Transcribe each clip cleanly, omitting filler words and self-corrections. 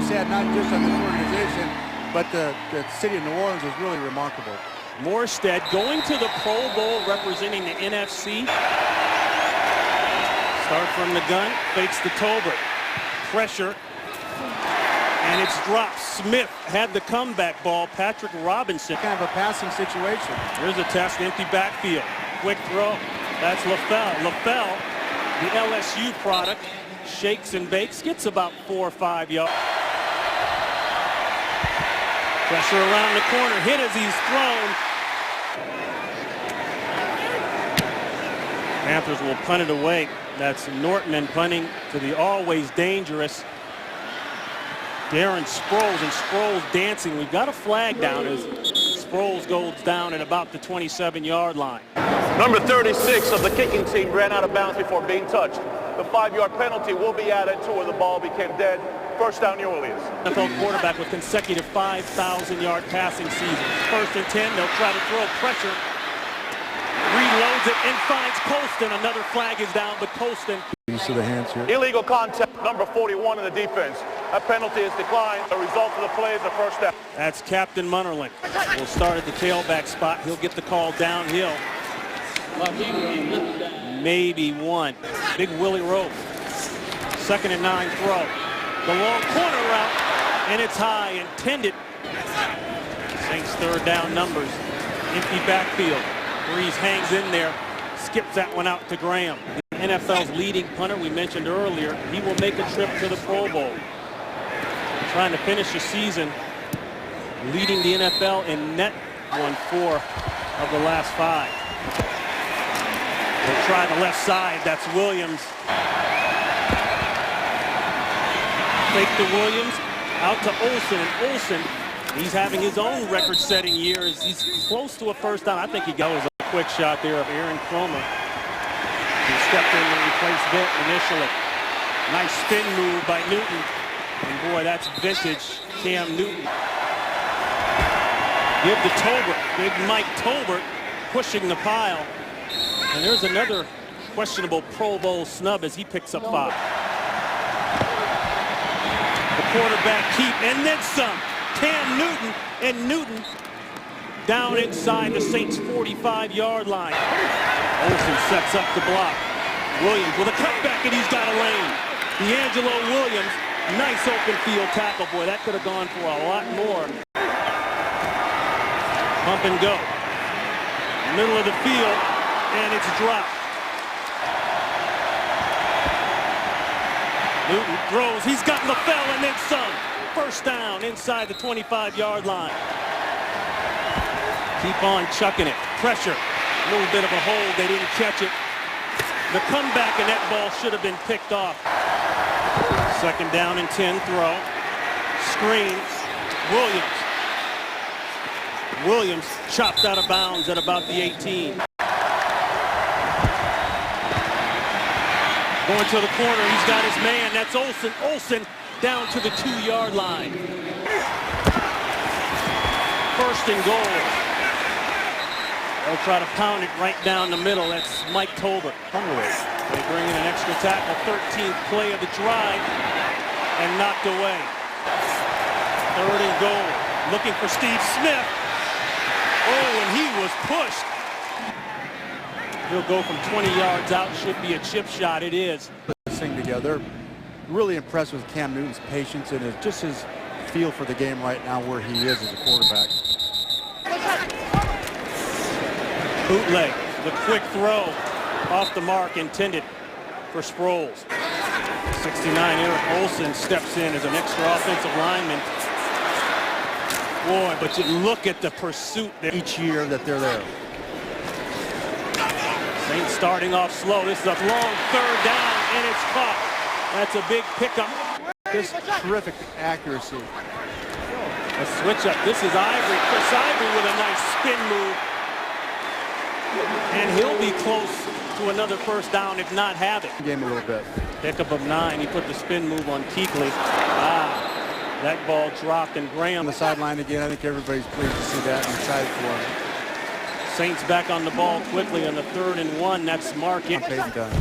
he's had, not just on this organization, but the city of New Orleans is really remarkable. Morstead going to the Pro Bowl representing the NFC. Start from the gun, fakes the Tolbert. Pressure, and it's dropped. Smith had the comeback ball. Patrick Robinson. Kind of a passing situation. Here's a test, empty backfield. Quick throw. That's LaFell. LaFell, the LSU product, shakes and bakes, gets about 4 or 5 yards. Pressure around the corner, hit as he's thrown. Panthers will punt it away. That's Norton and punting to the always dangerous Darren Sproles, and Sproles dancing. We've got a flag down as Sproles goes down at about the 27-yard line. Number 36 of the kicking team ran out of bounds before being touched. The 5-yard penalty will be added to where the ball became dead. First down, New Orleans. NFL quarterback with consecutive 5,000-yard passing seasons. 1st and 10, they'll try to throw pressure. Reloads it and finds Colston. Another flag is down, but Colston. Use of the hands here. Illegal contact, number 41 in the defense. That penalty is declined. The result of the play is a first down. That's Captain Munnerlyn. We'll start at the tailback spot. He'll get the call downhill. Maybe one. Big Willie Rope. 2nd and 9 throw. The long corner route, and it's high, intended. Saints 3rd down numbers. Empty backfield. Breeze hangs in there, skips that one out to Graham. The NFL's leading punter, we mentioned earlier, he will make a trip to the Pro Bowl. Trying to finish the season, leading the NFL in net, won 4 of the last 5. They'll try the left side, that's Williams. Fake to Williams, out to Olsen, and Olsen, he's having his own record-setting year. He's close to a first down. I think he goes a quick shot there of Aaron Cromer. He stepped in and replaced Vitt initially. Nice spin move by Newton. And boy, that's vintage Cam Newton. Give to Tolbert. Big Mike Tolbert pushing the pile. And there's another questionable Pro Bowl snub as he picks up 5. The quarterback keep and then some. Cam Newton, and Newton down inside the Saints' 45-yard line. Olsen sets up the block. Williams with a cutback, and he's got a lane. D'Angelo Williams, nice open field tackle. Boy, that could have gone for a lot more. Pump and go. Middle of the field, and it's dropped. Newton throws. He's got LaFell and then some. First down inside the 25-yard line. Keep on chucking it. Pressure. A little bit of a hold. They didn't catch it. The comeback, and that ball should have been picked off. 2nd down and 10 throw. Screen. Williams chopped out of bounds at about the 18. Going to the corner. He's got his man. That's Olsen. Olsen down to the 2-yard line. 1st and goal. They'll try to pound it right down the middle. That's Mike Tolbert. They bring in an extra tackle. 13th play of the drive and knocked away. 3rd and goal. Looking for Steve Smith. Oh, and he was pushed. He'll go from 20 yards out. Should be a chip shot. It is. This thing together. Really impressed with Cam Newton's patience and just his feel for the game right now, where he is as a quarterback. Bootleg, the quick throw off the mark, intended for Sproles. 69, Eric Olsen steps in as an extra offensive lineman. Boy, but you look at the pursuit there. Each year that they're there. Saints starting off slow. This is a long 3rd down, and it's caught. That's a big pickup. Just terrific accuracy. A switch up. This is Ivory. Chris Ivory with a nice spin move. And he'll be close to another first down, if not have it. Game a little bit. Pickup of 9. He put the spin move on Kuechly. That ball dropped, and Graham On the sideline again. I think everybody's pleased to see that and excited for him. Saints back on the ball quickly on the 3rd and 1. That's Mark. Peyton done.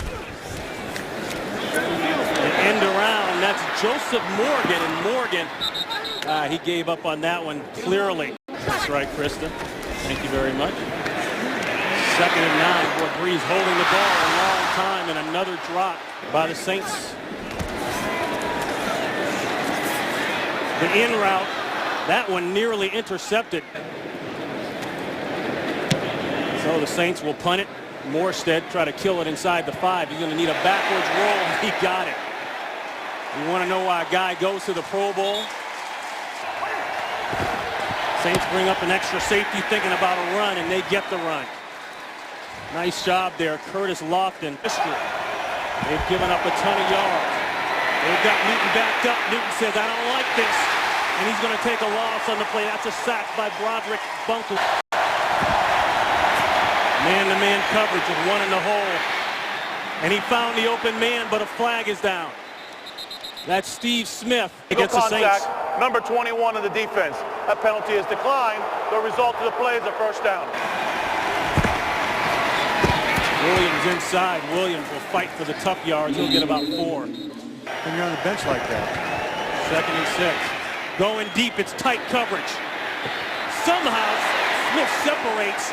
End around. that's Joseph Morgan. And Morgan, he gave up on that one clearly. That's right, Kristen. Thank you very much. 2nd and 9. Boy, Breeze holding the ball a long time, and another drop by the Saints. The in route, that one nearly intercepted. So the Saints will punt it. Morstead try to kill it inside the 5. He's going to need a backwards roll. He got it. You want to know why a guy goes to the Pro Bowl? Saints bring up an extra safety thinking about a run, and they get the run. Nice job there, Curtis Lofton. They've given up a ton of yards. They've got Newton backed up. Newton says, I don't like this. And he's going to take a loss on the play. That's a sack by Broderick Bunkley. Man-to-man coverage with one in the hole. And he found the open man, but a flag is down. That's Steve Smith against the Saints. Number 21 of the defense. That penalty is declined. The result of the play is a first down. Williams inside. Williams will fight for the tough yards. He'll get about 4. When you're on the bench like that. 2nd and 6. Going deep. It's tight coverage. Somehow Smith separates.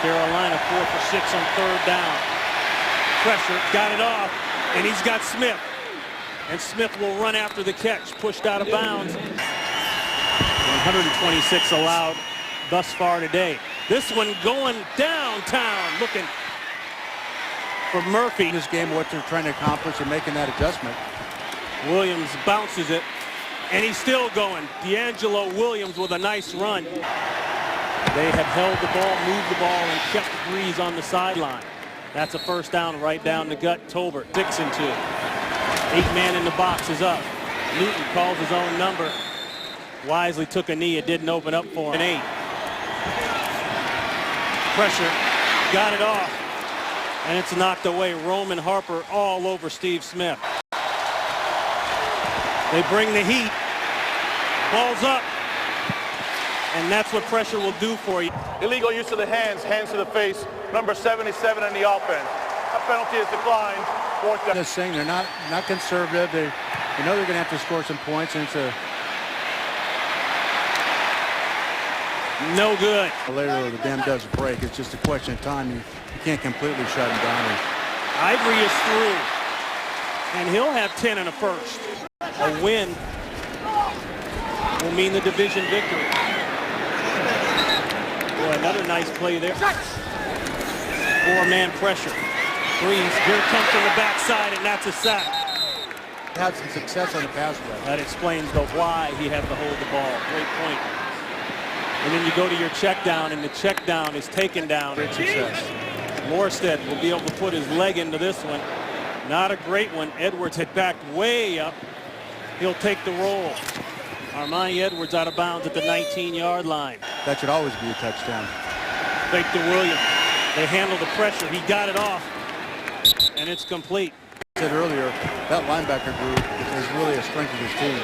Carolina 4 for 6 on 3rd down. Pressure. Got it off. And he's got Smith. And Smith will run after the catch. Pushed out of bounds. 126 allowed thus far today. This one going downtown. Looking for Murphy. This game, what they're trying to accomplish and making that adjustment. Williams bounces it, and he's still going. D'Angelo Williams with a nice run. They have held the ball, moved the ball, and kept Breeze on the sideline. That's a first down right down the gut. Tolbert, 6 and 2. 8-man in the box is up. Newton calls his own number. Wisely took a knee. It didn't open up for him. 8. Pressure. Got it off. And it's knocked away. Roman Harper all over Steve Smith. They bring the heat. Ball's up. And that's what pressure will do for you. Illegal use of the hands to the face. Number 77 in the offense. That penalty is declined. 4th down. This thing, they're not conservative. They know they're going to have to score some points, and it's a no good. Later the dam does break. It's just a question of time. You can't completely shut him down. Ivory is through, and he'll have 10 in a first. A win will mean the division victory. Boy, another nice play there. 4-man pressure. Breeze, here comes from the backside, and that's a sack. Had some success on the pass rush. That explains the why he had to hold the ball. Great point. And then you go to your check down, and the check down is taken down. Great success. Morstead will be able to put his leg into this one. Not a great one. Edwards had backed way up. He'll take the roll. Armani Edwards out of bounds at the 19-yard line. That should always be a touchdown. Fake to Williams. They handle the pressure. He got it off. And it's complete. I said earlier, that linebacker group is really a strength of this team.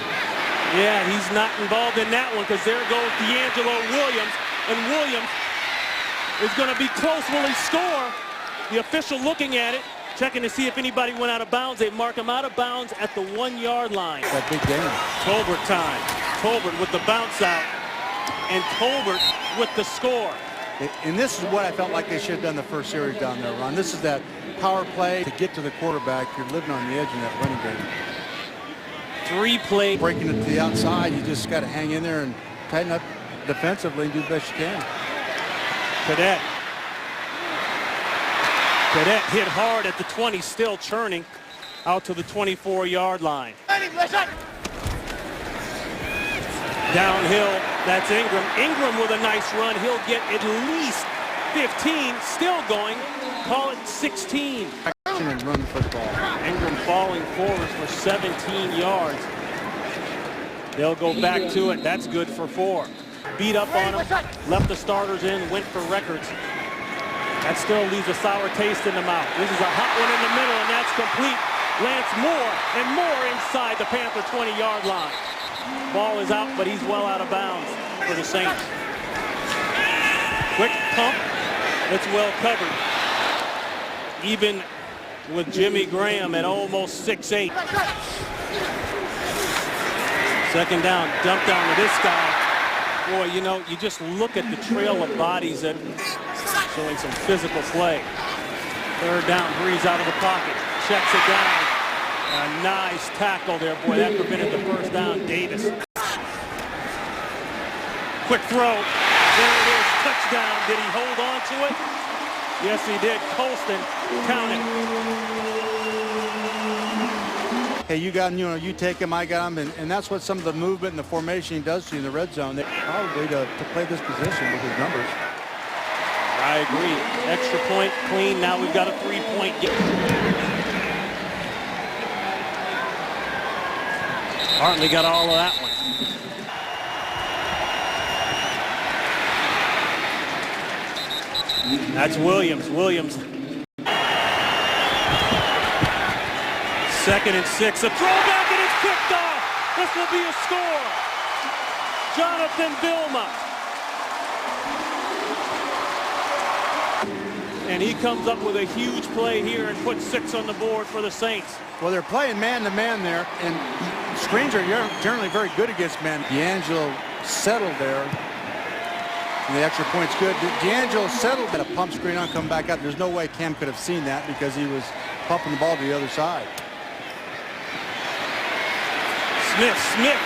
Yeah, he's not involved in that one because there goes D'Angelo Williams. And Williams is going to be close. Will he score? The official looking at it, checking to see if anybody went out of bounds. They mark him out of bounds at the 1-yard line. That big game. Tolbert time. Tolbert with the bounce out. And Tolbert with the score. And this is what I felt like they should have done the first series down there, Ron. This is that power play to get to the quarterback. You're living on the edge in that running game. 3-play. Breaking it to the outside, you just got to hang in there and tighten up defensively and do the best you can. Cadet hit hard at the 20, still churning out to the 24-yard line. Downhill, that's Ingram. Ingram with a nice run. He'll get at least 15, still going. Call it 16. And run football. Ingram falling forward for 17 yards. They'll go back to it. That's good for 4. Beat up on him, left the starters in, went for records. That still leaves a sour taste in the mouth. This is a hot one in the middle, and that's complete. Lance Moore and more inside the Panther 20-yard line. Ball is out, but he's well out of bounds for the Saints. Quick pump. It's well covered. Even with Jimmy Graham at almost 6'8". Second down, dump down to this guy. Boy, you know, you just look at the trail of bodies that showing some physical play. Third down, Breeze out of the pocket, checks it down. A nice tackle there, boy, that prevented the first down. Davis. Quick throw, there it is, touchdown. Did he hold on to it? Yes, he did. Colston, count it. Hey, you got him, you know, you take him, I got him, and that's what some of the movement and the formation he does to you in the red zone. They probably to play this position with his numbers. I agree. Extra point, clean. Now we've got a 3-point game. Hartley got all of that one. That's Williams. Williams. 2nd and 6. A throwback and it's picked off. This will be a score. Jonathan Vilma. And he comes up with a huge play here and puts 6 on the board for the Saints. Well, they're playing man-to-man there, and screens are generally very good against men. D'Angelo settled there, and the extra point's good. D'Angelo settled at a pump screen on, come back out. There's no way Cam could have seen that because he was pumping the ball to the other side. Smith,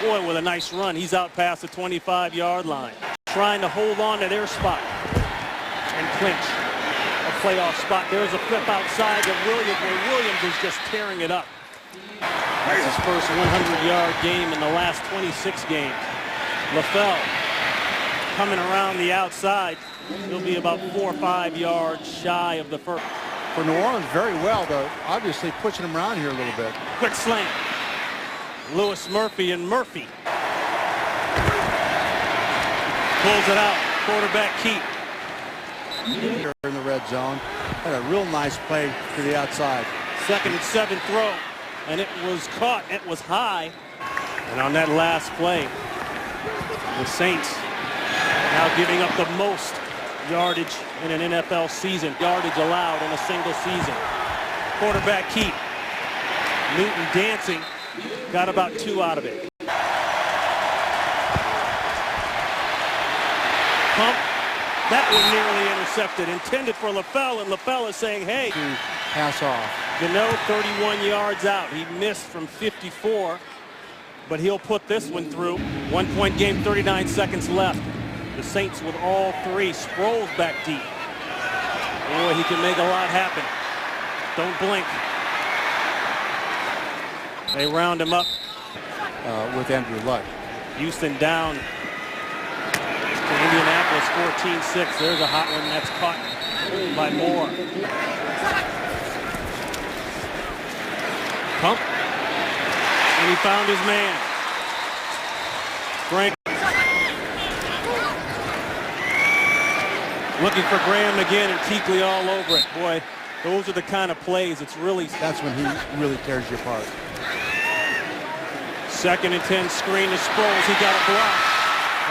boy, with a nice run. He's out past the 25-yard line. Trying to hold on to their spot and clinch a playoff spot. There's a flip outside of Williams, where Williams is just tearing it up. That's his first 100-yard game in the last 26 games. LaFell coming around the outside. He'll be about 4 or 5 yards shy of the first. For New Orleans, very well, though. Obviously pushing him around here a little bit. Quick slant. Lewis Murphy and Murphy. Pulls it out. Quarterback keep. In the red zone. Had a real nice play to the outside. 2nd and 7 throw. And it was caught. It was high. And on that last play, the Saints now giving up the most yardage in an NFL season. Yardage allowed in a single season. Quarterback keep. Newton dancing. Got about 2 out of it. Pump. That was nearly intercepted. Intended for LaFell, and LaFell is saying, hey. To pass off. Gano 31 yards out. He missed from 54, but he'll put this one through. 1-point game, 39 seconds left. The Saints with all 3. Sproles back deep. Boy, he can make a lot happen. Don't blink. They round him up. With Andrew Luck. Houston down to Indianapolis 14-6. There's a hot one that's caught by Moore. Pump. And he found his man. Frank. Looking for Graham again and Kuechly all over it. Boy, those are the kind of plays. It's really. That's when he really tears you apart. 2nd and 10 screen to Sproles. He got a block.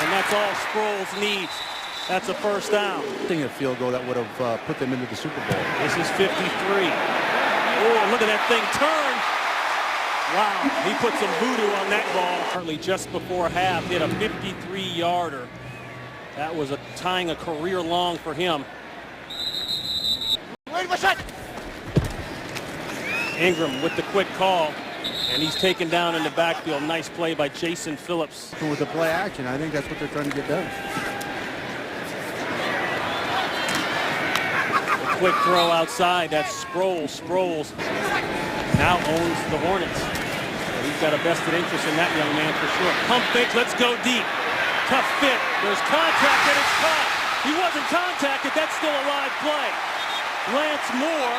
And that's all Sproles needs. That's a first down. I think a field goal that would have put them into the Super Bowl. This is 53. Oh, look at that thing turn. Wow, he put some voodoo on that ball. Currently just before half, hit a 53-yarder. That was tying a career long for him. Ingram with the quick call. And he's taken down in the backfield. Nice play by Jason Phillips. With the play action, I think that's what they're trying to get done. A quick throw outside. That's Sproles. Sproles now owns the Hornets. So he's got a vested interest in that young man for sure. Pump fake. Let's go deep. Tough fit. There's contact and it's caught. He wasn't contacted. That's still a live play. Lance Moore.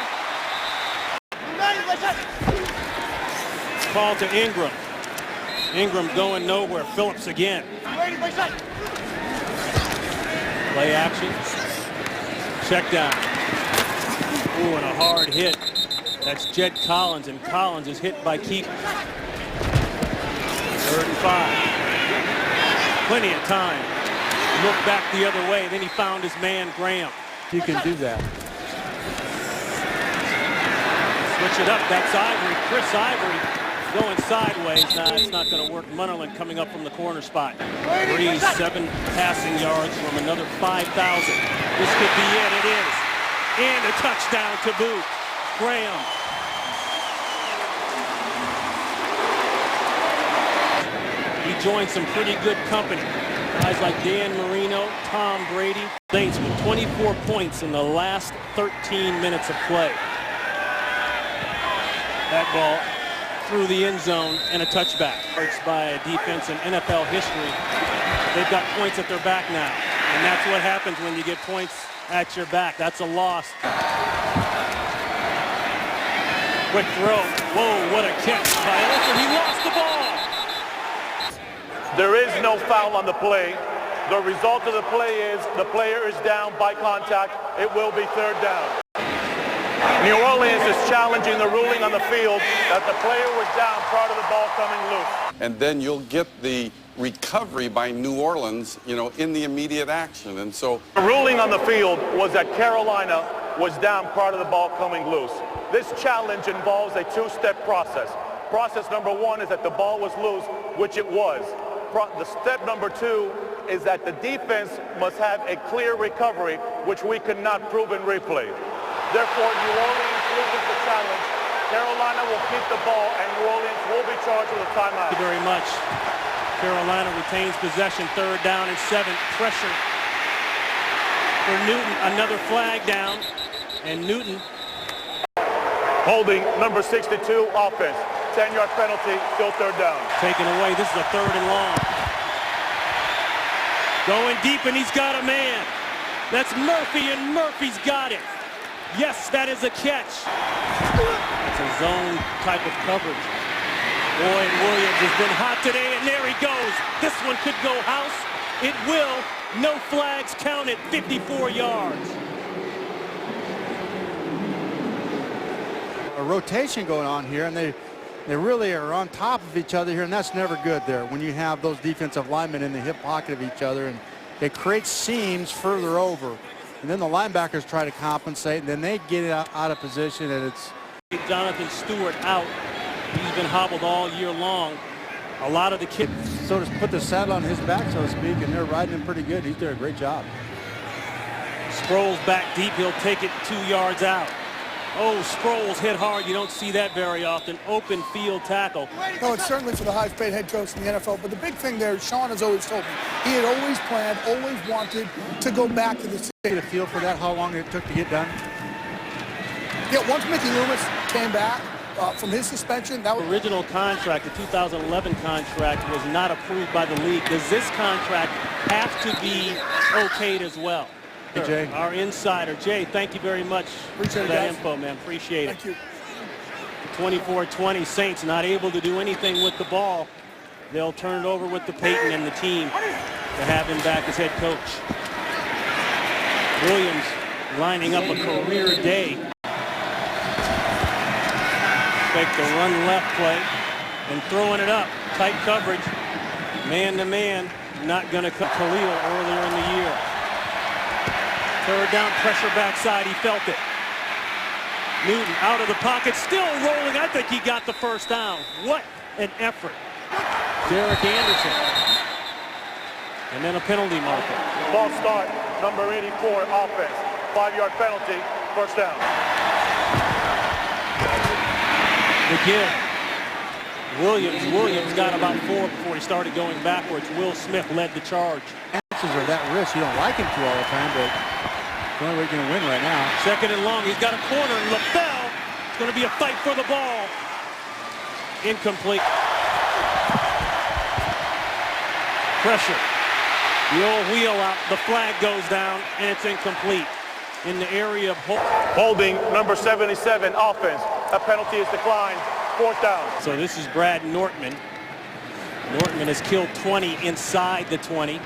Call to Ingram. Ingram going nowhere. Phillips again. Play action. Check down. Ooh, and a hard hit. That's Jed Collins, and Collins is hit by Keep. 3rd and 5. Plenty of time. Looked back the other way. Then he found his man, Graham. You can do that. Switch it up. That's Ivory. Chris Ivory Going sideways. Nah, it's not going to work. Munnerlyn coming up from the corner spot. Breeze, 7 passing yards from another 5,000. This could be it. It is. And a touchdown to boot. Graham. He joined some pretty good company. Guys like Dan Marino, Tom Brady. Saints with 24 points in the last 13 minutes of play. That ball through the end zone and a touchback. It's by a defense in NFL history. They've got points at their back now. And that's what happens when you get points at your back. That's a loss. Quick throw. Whoa, what a catch by Olsen. He lost the ball. There is no foul on the play. The result of the play is the player is down by contact. It will be 3rd down. New Orleans is challenging the ruling on the field that the player was down prior to the ball coming loose. And then you'll get the recovery by New Orleans, in the immediate action. And so the ruling on the field was that Carolina was down prior to the ball coming loose. This challenge involves a 2-step process. Process number 1 is that the ball was loose, which it was. The step number 2 is that the defense must have a clear recovery, which we could not prove in replay. Therefore, New Orleans loses the challenge. Carolina will keep the ball, and New Orleans will be charged with a timeout. Thank you very much. Carolina retains possession, 3rd down and 7. Pressure for Newton. Another flag down, and Newton. Holding number 62, offense. 10-yard penalty, still 3rd down. Taken away. This is a 3rd and long. Going deep, and he's got a man. That's Murphy, and Murphy's got it. Yes, that is a catch. It's a zone type of coverage. Boyd Williams has been hot today, and there he goes. This one could go house. It will. No flags counted. 54 yards. A rotation going on here, and they really are on top of each other here, and that's never good there when you have those defensive linemen in the hip pocket of each other, and it creates seams further over. And then the linebackers try to compensate, and then they get it out of position, and it's... Jonathan Stewart out. He's been hobbled all year long. A lot of the kids... So to put the saddle on his back, so to speak, and they're riding him pretty good. He's doing a great job. Sproles back deep. He'll take it 2 yards out. Oh, Sproles hit hard. You don't see that very often. Open field tackle. No, it's certainly for the highest-paid head coach in the NFL. But the big thing there, Sean has always told me, he had always planned, always wanted to go back to the city. Get a feel for that, how long it took to get done? Yeah, once Mickey Loomis came back from his suspension, that was... Original contract, the 2011 contract, was not approved by the league. Does this contract have to be okayed as well? Hey, Jay. Our insider, Jay, thank you very much for that info, man. Appreciate it. Thank you. 24-20, Saints not able to do anything with the ball. They'll turn it over with the Peyton and the team to have him back as head coach. Williams lining up a career day. Take the run left play and throwing it up. Tight coverage. Man to man. Not going to cut Khalil earlier in the year. 3rd down, pressure backside. He felt it. Newton out of the pocket, still rolling. I think he got the 1st down. What an effort. Derek Anderson. And then a penalty marker. Ball start, number 84, offense. 5-yard penalty, 1st down. Again, Williams got about 4 before he started going backwards. Will Smith led the charge. Chances are that risk. You don't like him to all the time, but it's the only way you're going to win right now. 2nd and long. He's got a corner, and LaFell. It's going to be a fight for the ball. Incomplete. Pressure. The old wheel out. The flag goes down, and it's incomplete. In the area of holding, number 77, offense. A penalty is declined. 4th down. So this is Brad Nortman. Nortman has killed 20 inside the 20.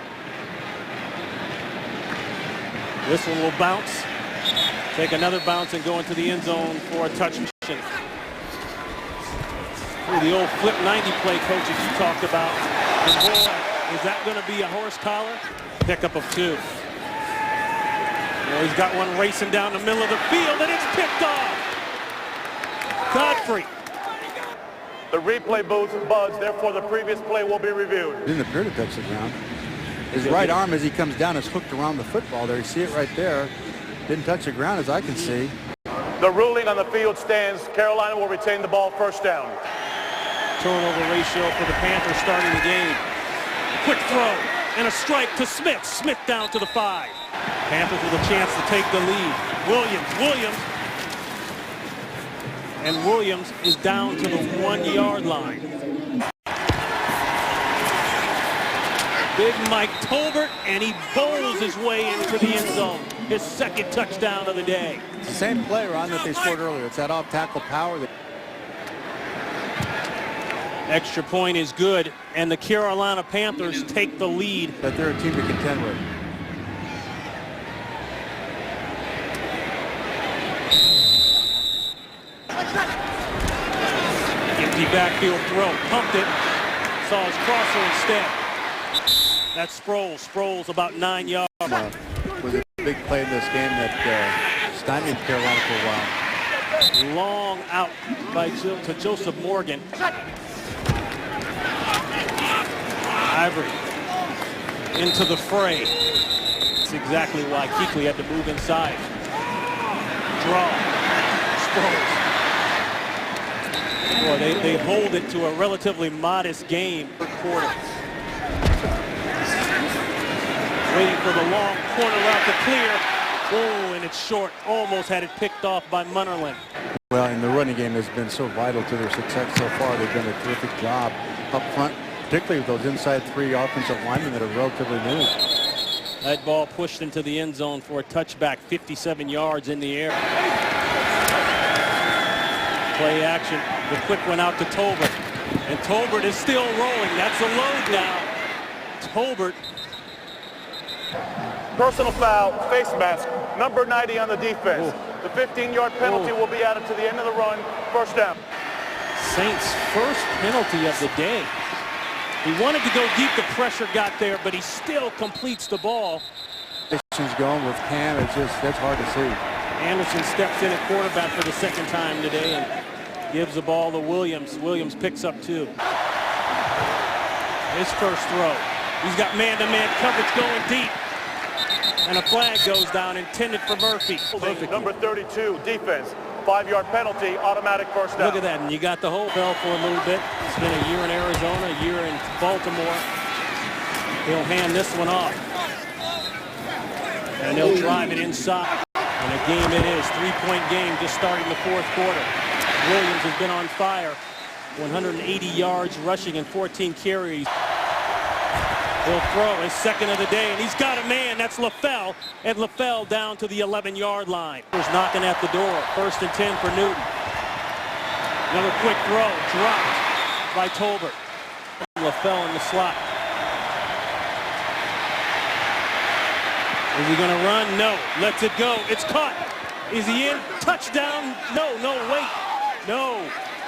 This one will bounce. Take another bounce and go into the end zone for a touchdown. The old flip 90 play coaches you talked about. And boy, is that going to be a horse collar? Pickup of 2. Well, he's got one racing down the middle of the field, and it's picked off. Godfrey. The replay booth buzzed, therefore the previous play will be reviewed. Didn't appear to touch the ground. His right arm as he comes down is hooked around the football there. You see it right there. Didn't touch the ground as I can see. The ruling on the field stands. Carolina will retain the ball, first down. Turnover ratio for the Panthers starting the game. Quick throw and a strike to Smith. Smith down to the 5. Panthers with a chance to take the lead. Williams is down to the 1-yard line. Big Mike Tolbert, and he bowls his way into the end zone. His second touchdown of the day. It's the same play, Ron, that they scored earlier. It's that off-tackle power. Extra point is good, and the Carolina Panthers take the lead. That they're a team to contend with. Empty backfield throw, pumped it, saw his crosser instead. That's Sproles. Sproles about 9 yards. Was a big play in this game that stymied Carolina for a while. Long out to Joseph Morgan. Ivory into the fray. That's exactly why Kuechly had to move inside. Draw. Sproles. Boy, they hold it to a relatively modest game per quarter. Waiting for the long corner route to clear. Oh, and it's short. Almost had it picked off by Munnerlyn. Well, and the running game has been so vital to their success so far. They've done a terrific job up front, particularly with those inside 3 offensive linemen that are relatively new. That ball pushed into the end zone for a touchback, 57 yards in the air. Play action. The quick one out to Tolbert. And Tolbert is still rolling. That's a load now. Tolbert. Personal foul, face mask, number 90 on the defense. The 15-yard penalty will be added to the end of the run, first down. Saints' first penalty of the day. He wanted to go deep, the pressure got there, but he still completes the ball. She's going with Cam, that's hard to see. Anderson steps in at quarterback for the second time today and gives the ball to Williams. Williams picks up 2. His first throw. He's got man-to-man coverage going deep. And a flag goes down intended for Murphy. Number 32, defense. 5-yard penalty, automatic first down. Look at that, and you got the whole bell for a little bit. It's been a year in Arizona, a year in Baltimore. He'll hand this one off. And he'll drive it inside. And a game it is, 3-point game just starting the 4th quarter. Williams has been on fire. 180 yards rushing and 14 carries. He'll throw his second of the day, and he's got a man. That's LaFell, and LaFell down to the 11-yard line. He's knocking at the door. 1st and 10 for Newton. Another quick throw, dropped by Tolbert. LaFell in the slot. Is he going to run? No. Lets it go. It's caught. Is he in? Touchdown. No, wait. No.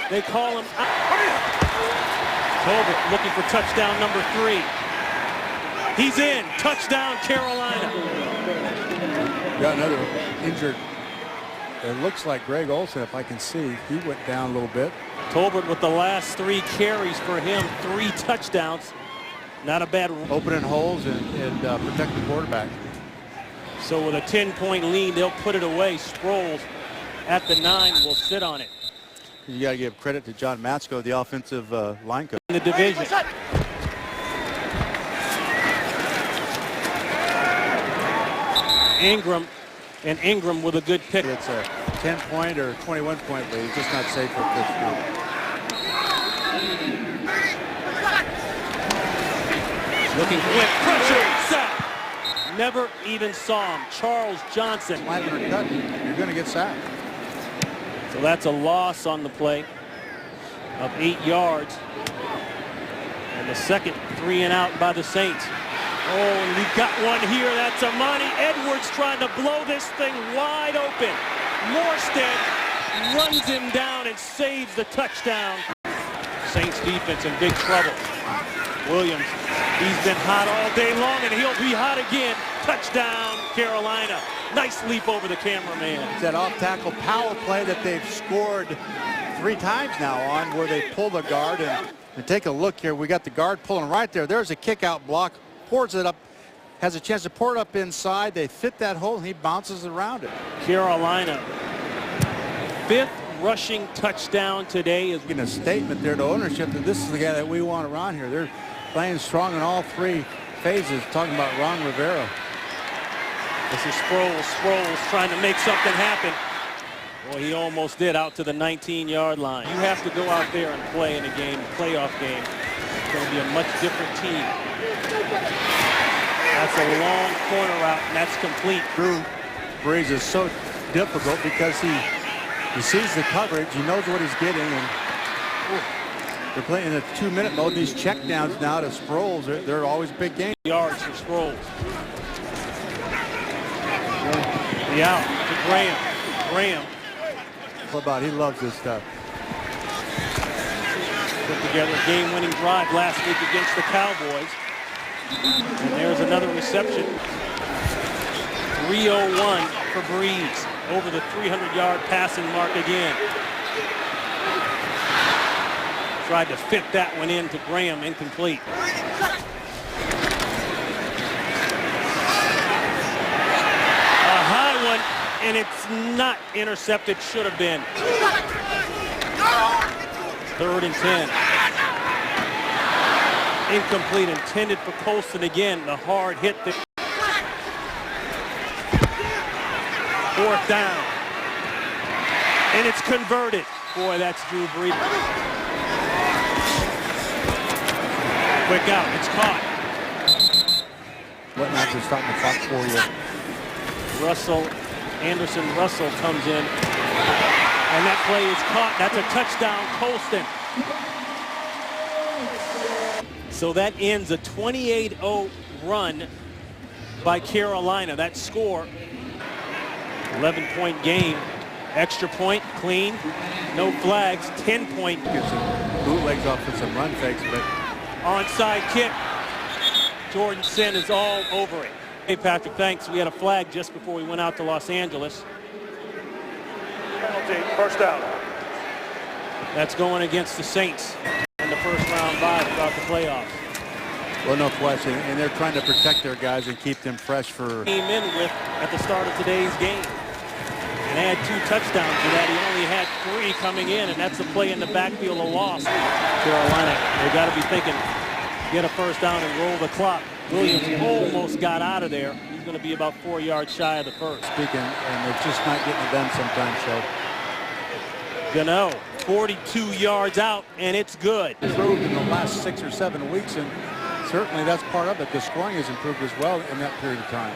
They call him out. Tolbert looking for touchdown number 3. He's in. Touchdown, Carolina. Got another injured. It looks like Greg Olsen, if I can see. He went down a little bit. Tolbert with the last 3 carries for him. 3 touchdowns. Not a bad. Opening holes and protect the quarterback. So with a 10-point lead, they'll put it away. Sproles at the 9 will sit on it. You got to give credit to John Matsko, the offensive line coach. In the division. Ingram with a good pick. It's a 10-point or 21-point lead. It's just not safe for this group. Looking quick, pressure, sack. Never even saw him. Charles Johnson. Lineman cut. You're going to get sacked. So that's a loss on the play of 8 yards. And the second 3 and out by the Saints. Oh, and we've got one here. That's Amani Edwards trying to blow this thing wide open. Morstead runs him down and saves the touchdown. Saints defense in big trouble. Williams, he's been hot all day long, and he'll be hot again. Touchdown, Carolina. Nice leap over the cameraman. It's that off-tackle power play that they've scored 3 times now on, where they pull the guard. And take a look here. We got the guard pulling right there. There's a kick-out block. Pours it up. Has a chance to pour it up inside. They fit that hole, and he bounces around it. Carolina, 5th rushing touchdown today. Is getting a statement there to ownership that this is the guy that we want around here. They're playing strong in all 3 phases. Talking about Ron Rivera. This is Sproles trying to make something happen. Well, he almost did, out to the 19-yard line. You have to go out there and play in a game, playoff game. It's going to be a much different team. That's a long corner route, and that's complete. Drew Brees is so difficult because he sees the coverage, he knows what he's getting, and they're playing in a 2-minute mode. These checkdowns now to Sproles, they're always big games. Yards for Sproles. The out to Graham. What about, he loves this stuff. Put together a game-winning drive last week against the Cowboys. And there's another reception. 301 for Brees. Over the 300-yard passing mark again. Tried to fit that one in to Graham, incomplete. A high one, and it's not intercepted. Should have been. 3rd and 10. Incomplete, intended for Colston again. The hard hit. 4th down. And it's converted. Boy, that's Drew Brees. Quick out. It's caught. What not to stop the clock for you. Anderson Russell comes in. And that play is caught. That's a touchdown, Colston. So that ends a 28-0 run by Carolina. That score, 11-point game. Extra point, clean, no flags, 10-point. Bootlegs off with some run fakes, but onside kick. Jordan Sin is all over it. Hey, Patrick, thanks. We had a flag just before we went out to Los Angeles. Penalty, 1st down. That's going against the Saints in the 1st round bye throughout the playoffs. Well, no question, and they're trying to protect their guys and keep them fresh for. Came in with at the start of today's game. And had 2 touchdowns to that. He only had 3 coming in, and that's the play in the backfield, a loss. Carolina, they got to be thinking, get a 1st down and roll the clock. Williams almost got out of there. He's going to be about 4 yards shy of the 1st. Speaking, and they're just not getting it done sometimes, so. Gano, 42 yards out, and it's good. Improved in the last 6 or 7 weeks, and certainly that's part of it. The scoring has improved as well in that period of time.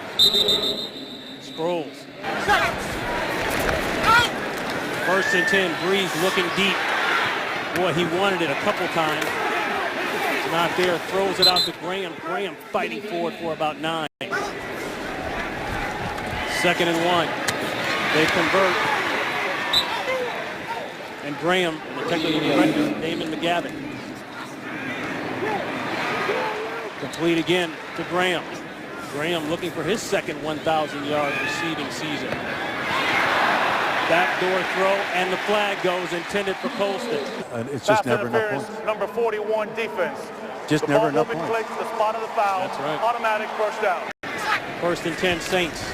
Sproles. 1st and 10, Brees looking deep. Boy, he wanted it a couple times. It's not there, throws it out to Graham. Graham fighting for it for about 9. 2nd and 1. They convert. And Graham, the technical director, Damon McGavin. Complete again to Graham. Graham looking for his second 1,000-yard receiving season. Backdoor throw, and the flag goes, intended for Colston. It's just never enough points. Number 41 defense. Just never enough points. Clicks, the spot of the foul. That's right. Automatic 1st down. 1st and 10, Saints.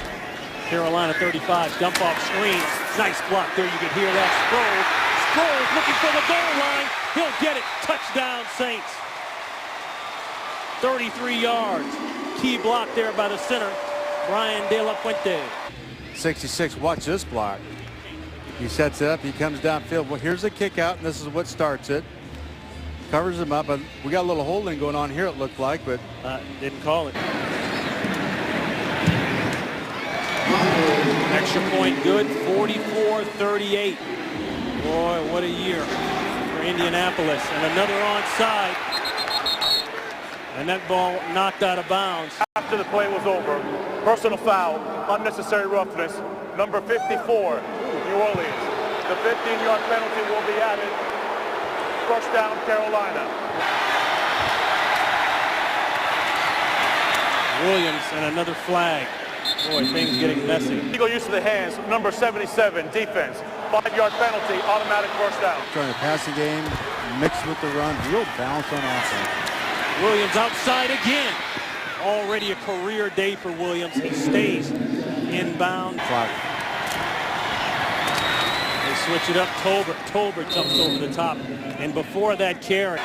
Carolina 35, dump off screen. Nice block there, you could hear that. Sproles looking for the goal line. He'll get it. Touchdown, Saints. 33 yards. Key block there by the center, Brian De La Fuente. 66, watch this block. He sets it up, he comes downfield. Well, here's the kick out, and this is what starts it. Covers him up, but we got a little holding going on here, it looked like, but didn't call it. Extra point good, 44-38. Boy, what a year for Indianapolis. And another onside. And that ball knocked out of bounds. After the play was over, personal foul, unnecessary roughness, number 54, New Orleans. The 15-yard penalty will be added. 1st down, Carolina. Williams and another flag. Boy, things getting messy. Eagle use of the hands, number 77, defense. 5-yard penalty, automatic first down. Trying to pass the game, mixed with the run, real balance on offense. Williams outside again. Already a career day for Williams. He stays inbound. Clock. They switch it up. Tolbert jumps over the top. And before that carry,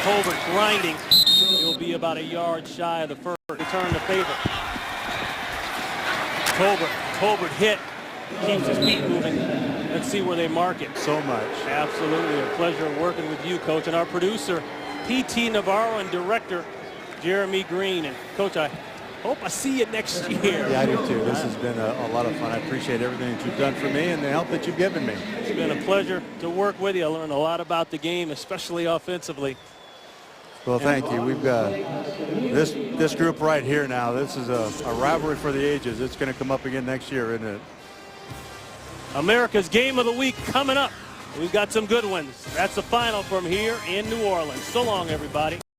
Tolbert grinding. He'll be about a yard shy of the first. Return the favor. Tolbert hit. Keeps his feet moving. Let's see where they mark it. So much. Absolutely a pleasure working with you, Coach, and our producer, P.T. Navarro, and director, Jeremy Green. And, Coach, I hope I see you next year. Yeah, I do too. This has been a lot of fun. I appreciate everything that you've done for me and the help that you've given me. It's been a pleasure to work with you. I learned a lot about the game, especially offensively. Well, thank you. We've got this group right here now. This is a rivalry for the ages. It's going to come up again next year, isn't it? America's Game of the Week coming up. We've got some good ones. That's the final from here in New Orleans. So long, everybody.